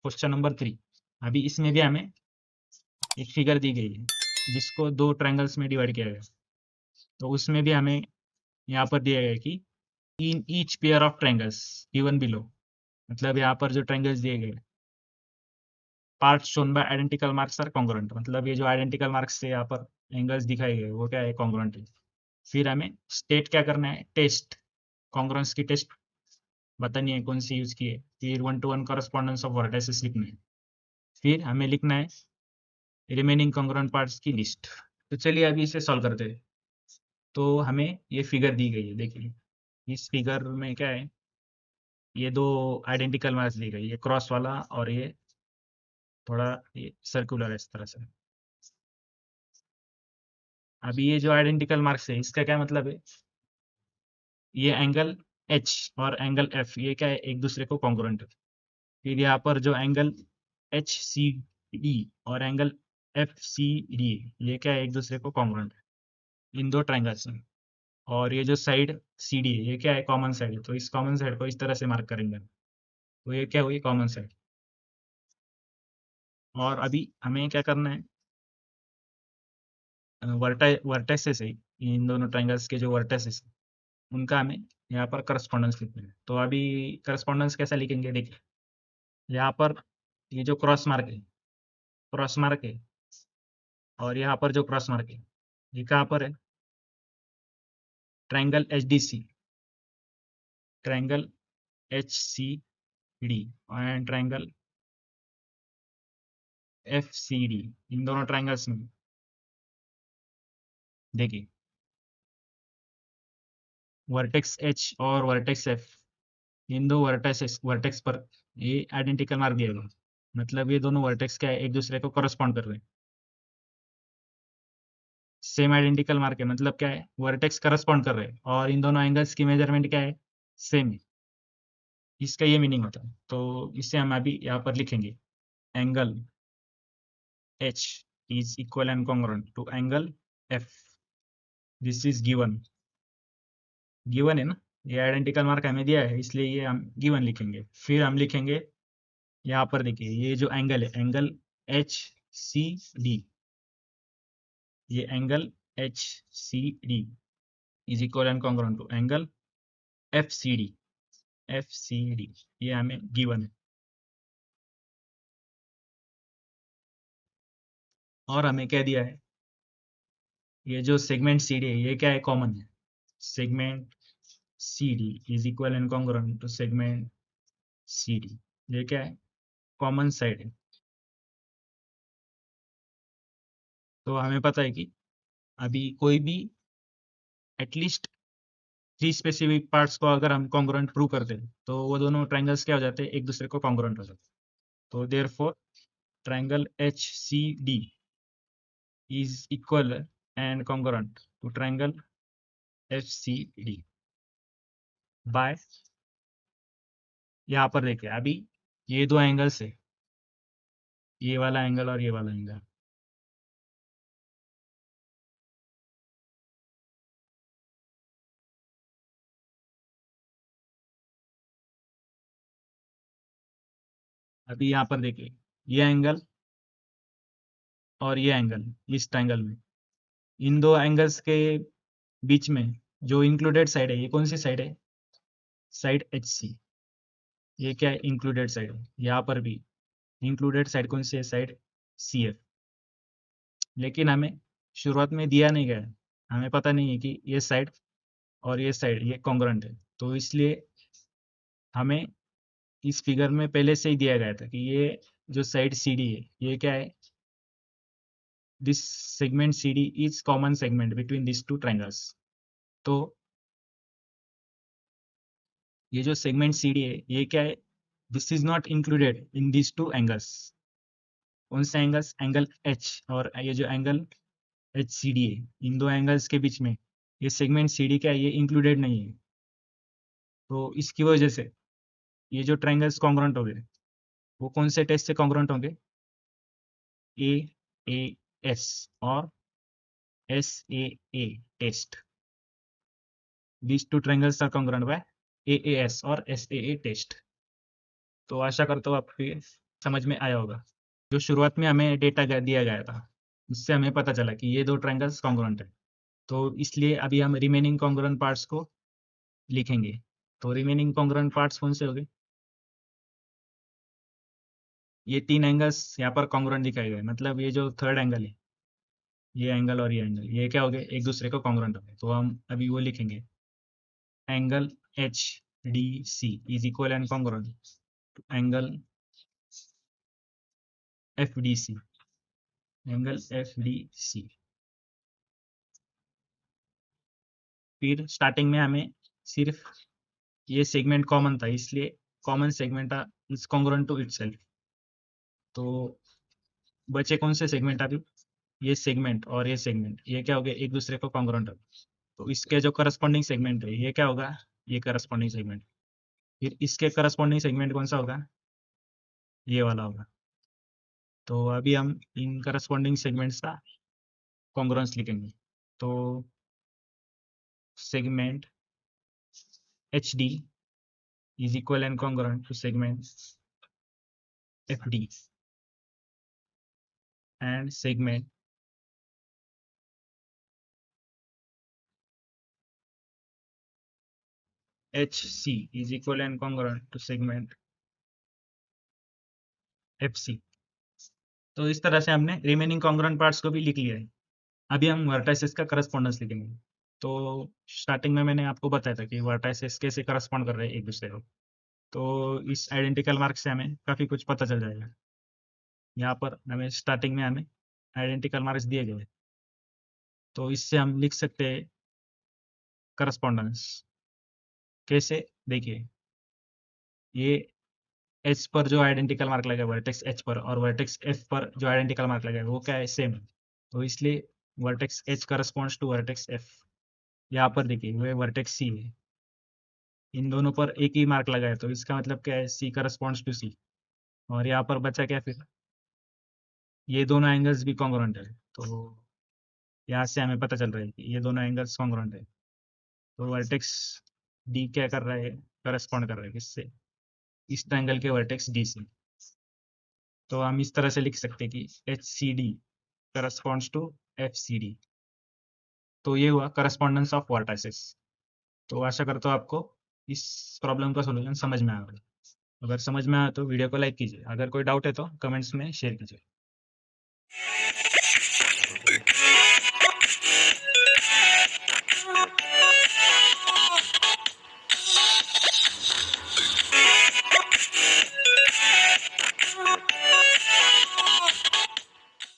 Question number 3। अभी इसमें भी हमें एक फिगर दी गई है जिसको दो ट्रायंगल्स में डिवाइड किया गया, तो उसमें भी हमें यहाँ पर दिया गया है कि in each pair of triangles given below, मतलब यहाँ पर जो ट्रायंगल्स दिए गए parts shown by identical marks are congruent, मतलब ये जो आइडेंटिकल मार्क्स से यहाँ पर एंगल्स दिखाए गए वो क्या है, कॉन्ग्रुएंट है। फिर हमें स्टेट क्या करना है, टेस्ट कॉन्ग्रुएंस की टेस्ट बतानी है कौन सी यूज की है। फिर 1-to-1 कॉरेस्पॉन्डेंस ऑफ वर्टिसेस लिखना है। फिर हमें लिखना है रिमेनिंग कॉन्ग्रुएंट पार्ट्स की लिस्ट। तो चलिए अभी इसे सॉल्व करते हैं। तो हमें ये फिगर दी गई है, देखिए इस फिगर में क्या है, ये दो आइडेंटिकल मार्क्स दी गई, ये क्रॉस वाला और ये थोड़ा ये सर्कुलर है इस तरह से। अभी ये जो आइडेंटिकल मार्क्स है इसका क्या मतलब है, ये एंगल एच और एंगल एफ ये क्या है, एक दूसरे को कॉन्ग्रुएंट है। फिर यहाँ पर जो एंगल एच सी डी और एंगल एफ सी डी ये क्या है, एक दूसरे को कॉन्ग्रुएंट है इन दो ट्रायंगल्स में। और ये जो साइड सी डी है ये क्या है, कॉमन साइड है, तो इस कॉमन साइड को इस तरह से मार्क करेंगे, तो ये क्या हुई, कॉमन साइड। और अभी हमें क्या करना है, वर्टेसेस है इन दोनों ट्रायंगल्स के जो वर्टेसेस उनका हमें यहाँ पर करस्पॉन्डेंस लिखना है। तो अभी करस्पॉन्डेंस कैसा लिखेंगे, देखिए यहाँ पर ये जो क्रॉस मार्क है और यहाँ पर जो क्रॉस मार्क है ये कहाँ पर है, triangle H D C, triangle H C D and triangle F C D, इन दोनों ट्रायंगल्स में देखिए वर्टेक्स एच और वर्टेक्स एफ, इन दो वर्टेक्स पर ये आइडेंटिकल मार्क दिया गया, मतलब ये दोनों वर्टेक्स क्या है, एक दूसरे को करस्पॉन्ड कर रहे हैं। सेम आइडेंटिकल मार्क है, मतलब क्या है, वर्टेक्स करस्पॉन्ड कर रहे हैं और इन दोनों एंगल्स की मेजरमेंट क्या है, सेम है। इसका ये मीनिंग होता है। तो इसे हम अभी यहाँ पर लिखेंगे, angle H is equal and congruent to angle F, this is given. Given है ना, ये आइडेंटिकल मार्क हमें दिया है इसलिए ये हम गिवन लिखेंगे। फिर हम लिखेंगे यहाँ पर देखिए ये जो एंगल है, एंगल एच सी डी, ये angle H C D is equal and congruent to angle F C D, F C D ये हमें गिवन है। और हमें क्या दिया है, ये जो सेगमेंट सी डी है ये क्या है, कॉमन है। Segment C D is equal and congruent to segment C D, ये क्या है, कॉमन साइड है। तो हमें पता है कि अभी कोई भी एटलीस्ट 3 स्पेसिफिक पार्ट्स को अगर हम कॉन्ग्रुएंट प्रूव करते हैं तो वो दोनों ट्रायंगल्स क्या हो जाते हैं, एक दूसरे को कॉन्ग्रुएंट हो जाते हैं। तो therefore triangle H C D is equal and congruent to triangle FCD by, यहाँ पर देखिए अभी ये दो एंगल्स है, ये वाला एंगल और ये वाला एंगल। अभी यहाँ पर देखिए ये एंगल और ये एंगल इस ट्रायंगल में, इन दो एंगल्स के बीच में जो इंक्लूडेड साइड है ये कौन सी साइड है, साइड एच सी, ये क्या है, इंक्लूडेड साइड है। यहाँ पर भी इंक्लूडेड साइड कौन सी है, साइड सी एफ। लेकिन हमें शुरुआत में दिया नहीं गया है, हमें पता नहीं है कि ये साइड और ये साइड ये कॉन्ग्रुएंट है, तो इसलिए हमें इस फिगर में पहले से ही दिया गया था कि ये जो साइड सी डी है ये क्या है, this segment C D is common segment between this two triangles. तो ये जो सेगमेंट सी डी है ये क्या है, this is not included in this two angles. कौन से एंगल्स, एंगल एच और ये जो एंगल एच सी डी है, इन दो एंगल्स के बीच में ये सेगमेंट सी डी क्या है, ये इंक्लूडेड नहीं है। तो इसकी वजह से ये जो ट्रायंगल्स कॉन्ग्रुएंट हो गए, वो कौन से टेस्ट से कॉन्ग्रुएंट होंगे, ए ए एस और एस ए टेस्ट। These two triangles are congruent by AAS और SAA टेस्ट। तो आशा करता हूँ आपको समझ में आया होगा। जो शुरुआत में हमें डेटा दिया गया था, उससे हमें पता चला कि ये 2 ट्रायंगल्स कॉन्ग्रुएंट है। तो इसलिए अभी हम रिमेनिंग कॉन्ग्रुएंट पार्ट्स को लिखेंगे। तो रिमेनिंग कॉन्ग्रुएंट पार्ट्स कौन से हो गए? ये 3 एंगल्स यहाँ पर कॉन्ग्रुएंट दिखाए गए, मतलब ये जो थर्ड एंगल है, ये एंगल और ये एंगल, ये क्या हो गए? एक दूसरे को कॉन्ग्रुएंट हो गए। तो हम अभी वो लिखेंगे, angle H D C is equal and congruent to angle F D C, angle F D C. फिर स्टार्टिंग में हमें सिर्फ ये सेगमेंट कॉमन था, इसलिए common segment is congruent to itself. तो बचे कौन से सेगमेंट अभी? ये सेगमेंट और ये सेगमेंट, ये क्या हो गया? एक दूसरे को कॉन्ग्रुएंट हो गए। तो इसके जो करस्पॉन्डिंग सेगमेंट है, ये क्या होगा? ये करस्पॉन्डिंग सेगमेंट। फिर इसके करस्पॉन्डिंग सेगमेंट कौन सा होगा? ये वाला होगा। तो अभी हम इन करस्पॉन्डिंग सेगमेंट्स का कॉन्ग्रुएंस लिखेंगे। तो segment H D is equal and congruent to segment FD and segment HC is equal and congruent to segment FC। तो इस तरह से हमने रिमेनिंग कॉन्ग्रुएंट पार्ट्स को भी लिख लिया है। अभी हम वर्टाइसेस का करस्पॉन्डेंस लिखेंगे। तो स्टार्टिंग में मैंने आपको बताया था कि वर्टाइसेस कैसे करस्पॉन्ड कर रहे हैं एक दूसरे को। तो इस आइडेंटिकल मार्क से हमें काफ़ी कुछ पता चल जाएगा। यहाँ पर हमें स्टार्टिंग में हमें आइडेंटिकल मार्क्स दिए गए, तो इससे हम लिख सकते हैं करस्पॉन्डेंस। कैसे? देखिए, ये एच पर जो आइडेंटिकल मार्क लगा है वर्टेक्स एच पर, और वर्टेक्स एफ पर जो आइडेंटिकल मार्क लगा है वो क्या है? सेम है। तो इसलिए vertex H corresponds to vertex F. यहाँ पर देखिए, वो वर्टेक्स सी है, इन दोनों पर एक ही मार्क लगा है, तो इसका मतलब क्या है? सी करस्पॉन्ड्स टू सी। और यहाँ पर बचा क्या फिर? ये दोनों एंगल्स भी कॉन्ग्रुएंट है। तो यहाँ से हमें पता चल रहा है कि ये दोनों एंगल्स कॉन्ग्रुएंट है। तो वर्टेक्स डी क्या कर रहा है? करस्पॉन्ड कर रहा है किससे? इस ट्रायंगल के वर्टेक्स डी से। तो हम इस तरह से लिख सकते हैं कि H C D corresponds to F C D. तो ये हुआ करस्पॉन्डेंस ऑफ वर्टाइसेस। तो आशा करता हूँ आपको इस प्रॉब्लम का सॉल्यूशन समझ में आएगा। अगर समझ में आया तो वीडियो को लाइक कीजिए, अगर कोई डाउट है तो कमेंट्स में शेयर कीजिए।